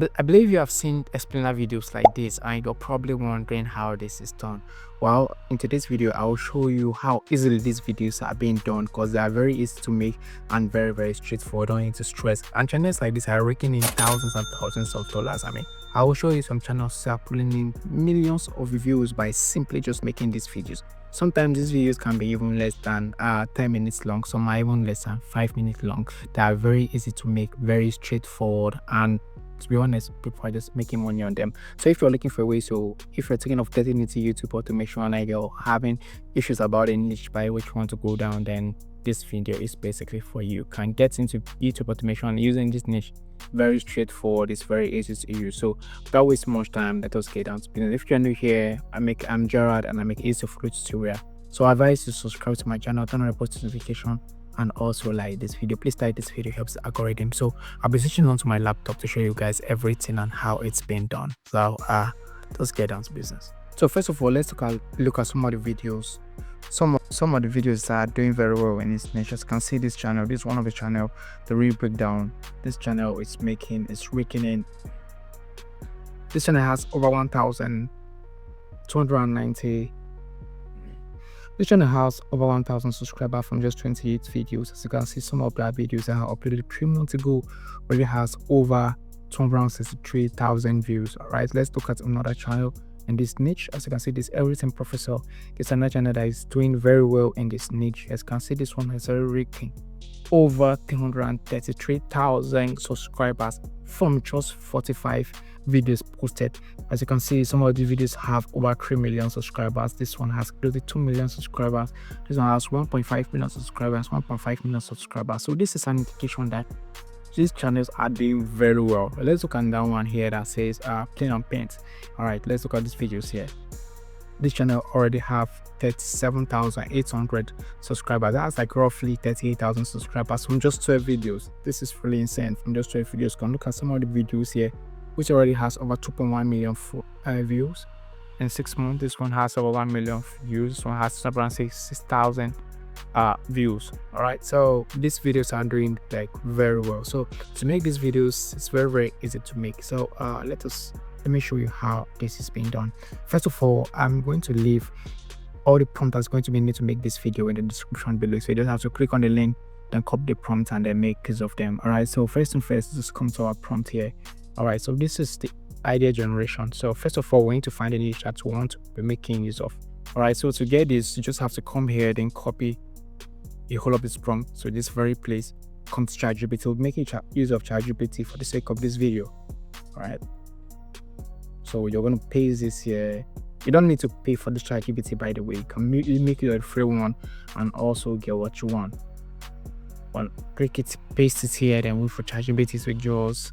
I believe you have seen explainer videos like this and you're probably wondering how this is done. Well, in today's video, I will show you how easily these videos are being done because they are very easy to make and very straightforward. Don't need to stress. And channels like this are raking in thousands and thousands of dollars. I will show you some channels that are pulling in millions of views by simply just making these videos. Sometimes these videos can be even less than 10 minutes long, some are even less than 5 minutes long. They are very easy to make, very straightforward, and to be honest, people are just making money on them. So if you're looking for a way, so if you're thinking of getting into YouTube automation and you're having issues about a niche by which you want to go down, then this video is basically for you. You can get into YouTube automation using this niche. Very straightforward, it's very easy to use. So without wasting much time, let us get down to business. If you're new here, I'm Gerard and I make easy to follow tutorial. So I advise you to subscribe to my channel, turn on the post notification, and also like this video. Please like this video, helps the algorithm. So I'll be switching onto my laptop to show you guys everything and how it's been done. So let's get down to business. So first of all, let's look at some of the videos. Some of the videos that are doing very well in this niche. As you can see, this channel, this is one of the channel, the real breakdown. This channel is raking in. This channel has over 1,290. This channel has over 1,000 subscribers from just 28 videos. As you can see, some of the videos that I uploaded 3 months ago already has over 263,000 views. All right, let's look at another channel in this niche. As you can see, this Everything Professor is another channel that is doing very well in this niche. As you can see, this one has already raking over 333,000 subscribers from just 45 videos posted. As you can see, some of the videos have over 3 million subscribers. This one has close to 2 million subscribers. This one has 1.5 million subscribers, 1.5 million subscribers. So this is an indication that these channels are doing very well. Let's look at that one here that says Plain and Paint. All right, let's look at these videos here. This channel already have 37,800 subscribers. That's like roughly 38,000 subscribers from just 12 videos. This is really insane. From just 12 videos, you can look at some of the videos here, which already has over 2.1 million views in 6 months. This one has over 1 million views. This one has around 6,000 views. All right, so these videos are doing like very well. So to make these videos, it's very easy to make. So let me show you how this is being done. First of all, I'm going to leave all the prompt that's going to be needed to make this video in the description below. So you just have to click on the link, then copy the prompt and then make use of them. All right, so first, just come to our prompt here. All right, so this is the idea generation. So first of all, we need to find a niche that we want to be making use of. All right, so to get this, you just have to come here, then copy a whole of this prompt. So this very place, come to ChatGPT. We'll make use of ChatGPT for the sake of this video. All right, so you're going to paste this here. You don't need to pay for the ChatGPT, by the way. You can make it a free one and also get what you want. Well, click it, paste it here, then wait for ChatGPT to give us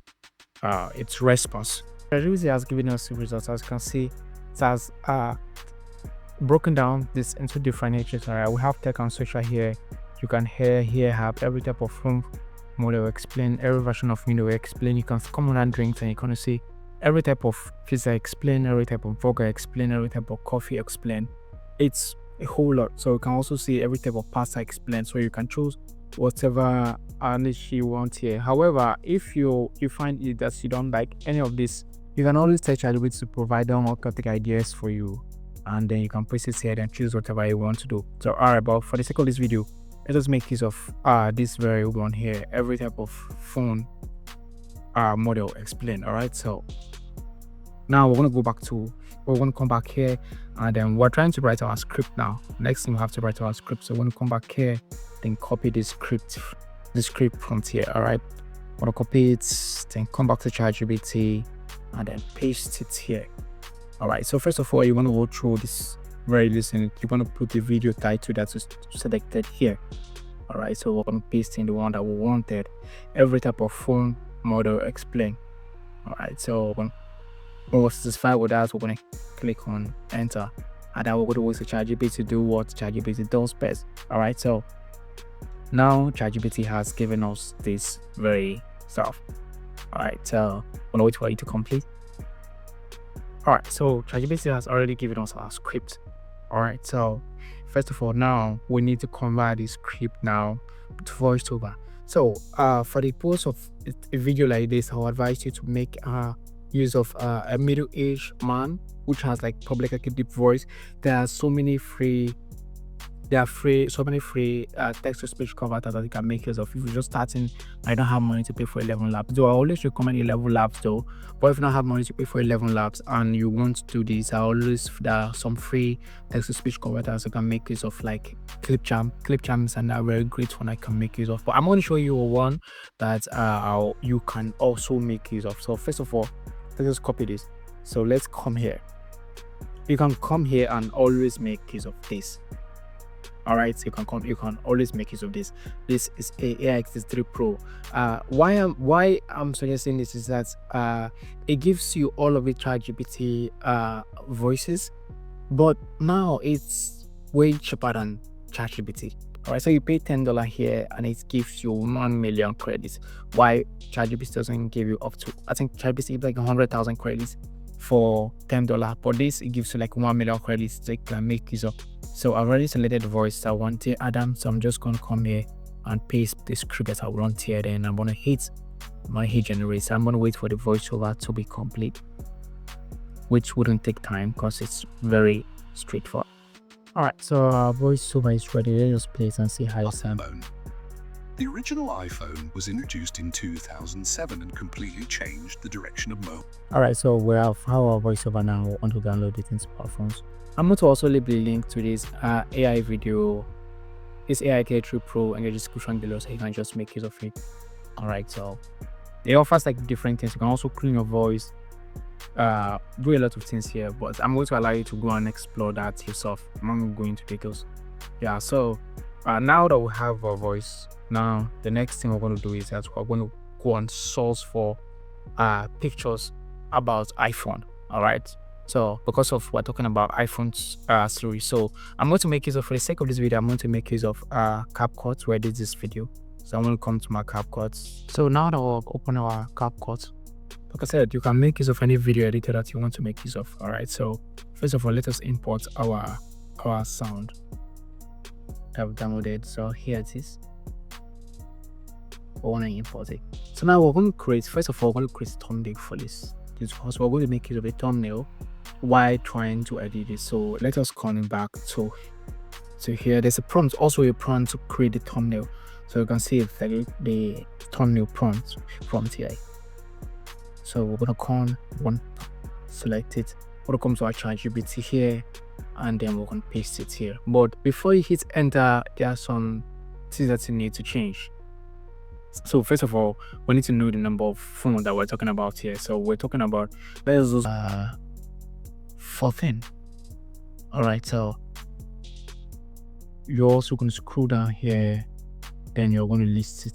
its response. ChatGPT has given us the results. As you can see, it has broken down this into different niches. All right, we have tech and social here. You can here have every type of film model explain, every version of window explain. You can come on and drinks and you're gonna see every type of pizza explain, every type of burger explain, every type of coffee explain. It's a whole lot. So you can also see every type of pasta explain. So you can choose whatever niche you want here. However, if you find it that you don't like any of this, you can always tell ChatGPT to provide them authentic ideas for you, and then you can place it here and choose whatever you want to do. So alright, but for the sake of this video, let us make use of this very one here, every type of phone model explain. All right, so now we're going to come back here, and then we're trying to write our script now. Next thing we have to write our script. So we're going to come back here, then copy this script prompt here. All right, I'm going to copy it, then come back to ChatGPT and then paste it here. All right, so first of all, you want to go through this very listen. You want to put the video title that's selected here. All right, so we're going to paste in the one that we wanted, every type of phone model explain. All right, so when we're satisfied with that, we're going to click on enter, and then we're going to wait for ChatGPT to do what ChatGPT does best. All right, so now ChatGPT has given us this very stuff. All right, so we're going to wait for it to complete. All right, so ChatGPT has already given us our script. All right, so first of all, now we need to convert this script now to voiceover. So for the post of a video like this, I'll advise you to make use of a middle-aged man which has like public deep voice. There are so many free so many free text-to-speech converters that you can make use of. If you're just starting, I don't have money to pay for 11 labs. So I always recommend 11 labs though. But if you don't have money to pay for 11 labs and you want to do this, there are some free text-to-speech converters you can make use of, like Clipchamps, and a very great one I can make use of. But I'm going to show you one that you can also make use of. So first of all, let's just copy this. So let's come here. You can come here and always make use of this. All right, so you can always make use of this. This is AI-X3 Pro. Why I'm suggesting this is that it gives you all of the ChatGPT voices, but now it's way cheaper than ChatGPT. All right, so you pay $10 here and it gives you 1 million credits. Why ChatGPT doesn't give you up to, I think ChatGPT gives like 100,000 credits for $10, but this it gives you like 1 million credits so you can make use of. So I've already selected the voice I want to Adam, so I'm just going to come here and paste the script that I want here. Then I'm going to hit generate. So I'm going to wait for the voiceover to be complete, which wouldn't take time because it's very straightforward. All right, so our voiceover is ready. Let's just play it and see how it sounds. The original iPhone was introduced in 2007 and completely changed the direction of mobile. Alright, so we have our voiceover now. We want to download it into smartphones. I'm going to also leave the link to this AI video, this AI-K3 Pro, in the description below, so you can just make use of it. Alright, so it offers like different things. You can also clean your voice, do a lot of things here, but I'm going to allow you to go and explore that yourself. I'm not going to details. Yeah, so now that we have our voice, now the next thing we're going to do is that we're going to go and source for pictures about iPhone. All right, so because of we're talking about iPhone's series, so I'm going to make use of, for the sake of this video, I'm going to make use of CapCut where I did this video. So I'm going to come to my CapCut. So now that we'll open our CapCut, like I said, you can make use of any video editor that you want to make use of. All right, so first of all, let us import our sound I've downloaded. So here it is. I want to import it. So now we're going to create, first of all, we're going to create a thumbnail for this. Because we're going to make use of a thumbnail while trying to edit it. So let us come back to here. There's a prompt, also a prompt to create the thumbnail. So you can see the thumbnail prompt here. So we're going to come select it. We're going to come to our ChatGPT here, and then we're going to paste it here. But before you hit enter, there are some things that you need to change. So first of all, we need to know the number of phones that we're talking about here. So we're talking about, let's use 14. All right, so you're also going to scroll down here, then you're going to list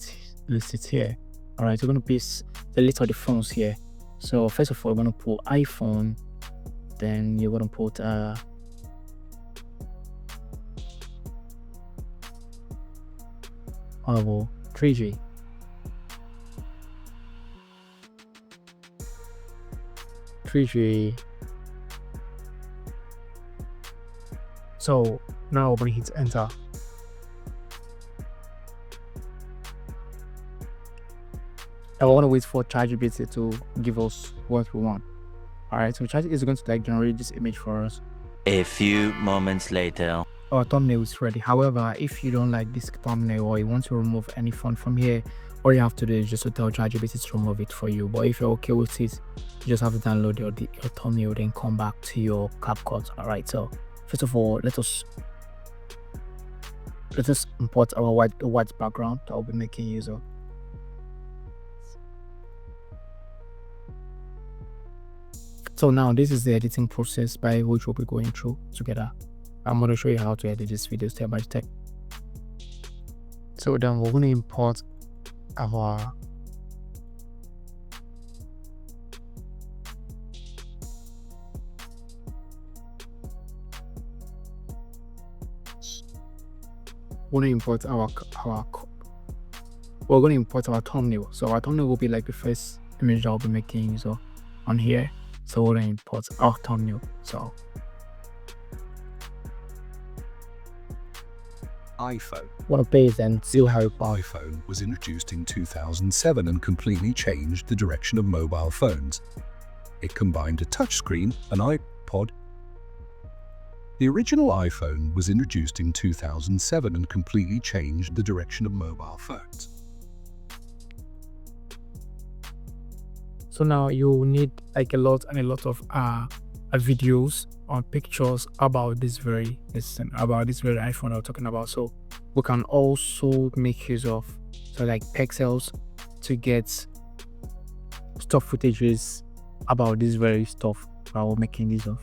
it here. All right, you're going to paste the list of the phones here. So first of all, we're going to put iPhone, then you're going to put 3G. So now we're going to hit enter. And we want to wait for ChatGPT to give us what we want. All right, so ChatGPT is going to like generate this image for us. A few moments later. Our thumbnail is ready. However, if you don't like this thumbnail or you want to remove any font from here, all you have to do is just to tell ChatGPT to remove it for you. But if you're okay with it, you just have to download your thumbnail, then come back to your CapCut. All right, so first of all, let us import our white background that I'll be making use of. So now this is the editing process by which we'll be going through together. I'm going to show you how to edit this video step by step. So then we're going to import our we're going to import our thumbnail. So our thumbnail will be like the first image I'll be making use of on here. So we're going to import our thumbnail. So iPhone. Want to pay it and see how it iPhone was introduced in 2007 and completely changed the direction of mobile phones. It combined a touchscreen, an iPod. The original iPhone was introduced in 2007 and completely changed the direction of mobile phones. So now you need like a lot of videos or pictures about this very iPhone I'm talking about. So we can also make use of like pixels to get stock footages about this very stuff that we're making use of.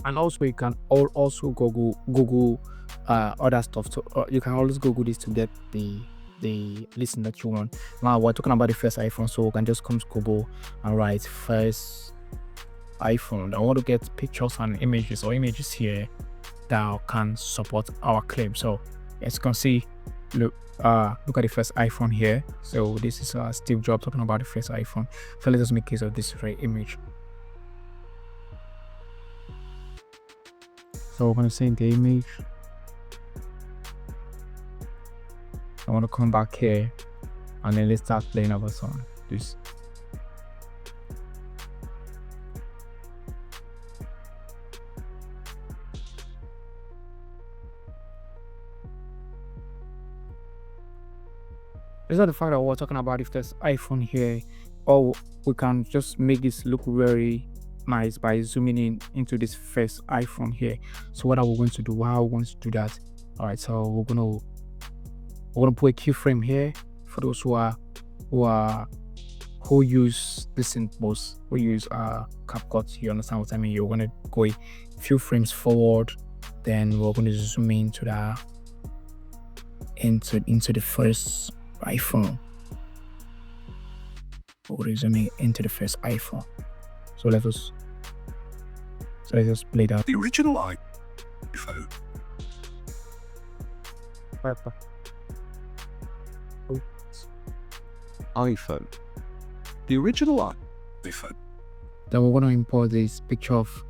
And also you can also Google other stuff. So you can always Google this to get the listen that you want. Now we're talking about the first iPhone, so we can just come to Google and write first iPhone. I want to get pictures and images here that can support our claim. So as you can see, look at the first iPhone here. So this is Steve Jobs talking about the first iPhone. So let us make use of this very image. So we're going to send the image. I want to come back here and then let's start playing our song. This. It's not the fact that we're talking about if there's iPhone here, or we can just make this look very nice by zooming in into this first iPhone here. So what are we going to do? How are we going to do that? All right, so we're gonna put a keyframe here for those who use this in post, who use CapCut. You understand what I mean? You're gonna go a few frames forward, then we're gonna zoom into into the first iPhone. We're zooming into the first iPhone. So let us play that. The original iPhone. iPhone. The original iPhone. Then we're going to import this picture of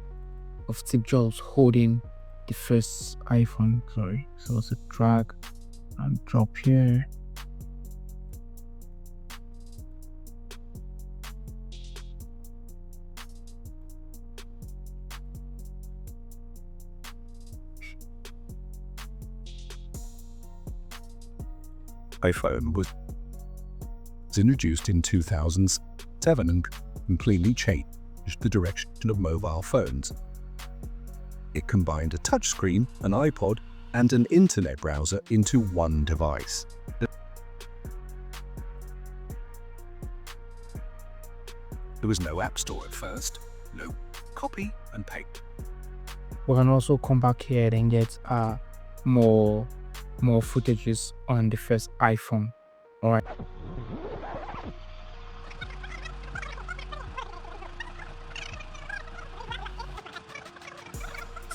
Steve Jobs holding the first iPhone. Sorry. So let's drag and drop here. iPhone was introduced in 2007 and completely changed the direction of mobile phones. It combined a touchscreen, an iPod, and an internet browser into one device. There was no app store at first, no copy and paste. We can also come back here and get more footages on the first iPhone. All right.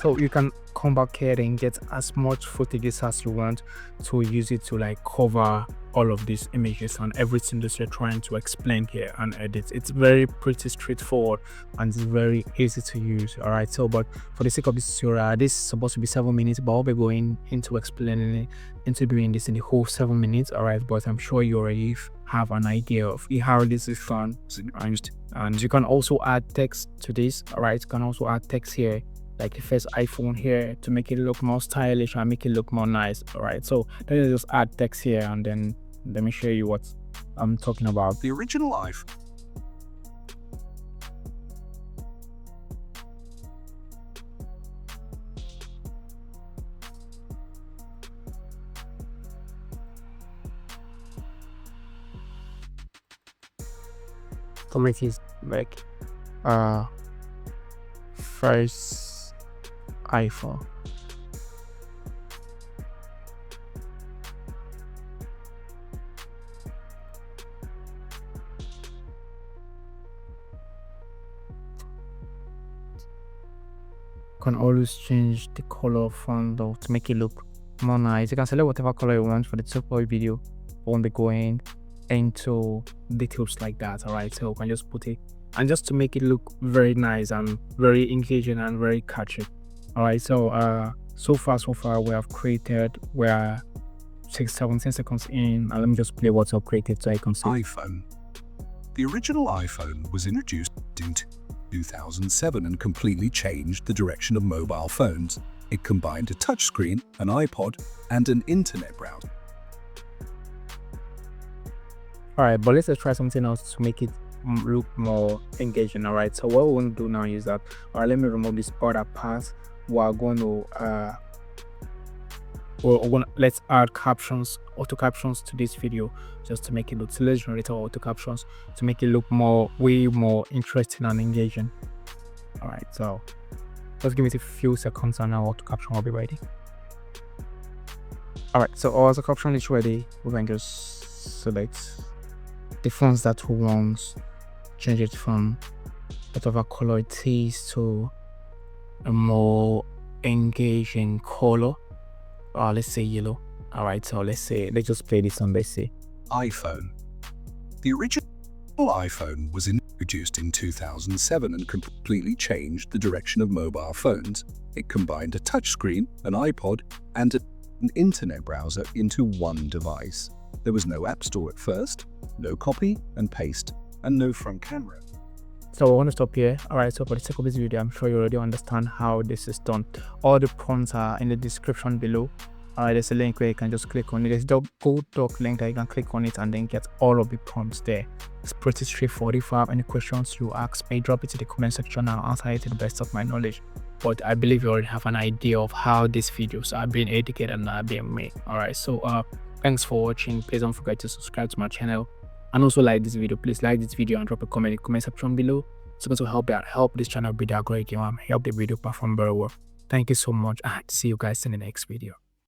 So you can come back here and get as much footages as you want to use it to like cover all of these images and everything that you're trying to explain here and edit. It's pretty straightforward and it's very easy to use. All right, so but for the sake of this tutorial, this is supposed to be 7 minutes, but I'll be going into explaining it, into doing this in the whole 7 minutes. All right, but I'm sure you already have an idea of how this is done. And you can also add text to this. All right, you can also add text here, like the first iPhone here, to make it look more stylish and make it look more nice. All right, so let me just add text here and then let me show you what I'm talking about. The original iPhone. To make it like first iPhone. Can always change the color of font though to make it look more nice. You can select whatever color you want for the tutorial video. I won't be going into details like that. All right, so you can just put it, and just to make it look very nice and very engaging and very catchy. All right, so So far we have created, we're 17 seconds in, and let me just play what's up created so I can see. iPhone. The original iPhone was introduced in 2007 and completely changed the direction of mobile phones. It combined a touchscreen, an iPod, and an internet browser. Alright, but let's just try something else to make it look more engaging. Alright, so what we want to do now is that, alright, let me remove this other part. We're going to let's add captions, auto captions to this video, just to make it look, so let's generate our auto captions to make it look way more interesting and engaging. All right, so just give it a few seconds and our auto caption will be ready. All right, so our auto caption is ready. We can just select the fonts that we want, change it from whatever color it is to a more engaging color. Let's say yellow. All right, so let's just play this on, let's say iPhone. The original iPhone was introduced in 2007 and completely changed the direction of mobile phones. It combined a touchscreen, an iPod, and an internet browser into one device. There was no app store at first, no copy and paste, and no front camera. So I want to stop here. All right, so for the sake of this video, I'm sure you already understand how this is done. All the prompts are in the description below. There's a link where you can just click on it. There's the Google Doc link that you can click on it and then get all of the prompts there. It's pretty straightforward. If you have any questions you ask me, drop it in the comment section and I'll answer it to the best of my knowledge. But I believe you already have an idea of how these videos are being edited and are being made. All right, so thanks for watching. Please don't forget to subscribe to my channel. And also like this video. Please like this video and drop a comment in the comment section below. It's going to help this channel be that great, help the video perform very well. Thank you so much and see you guys in the next video.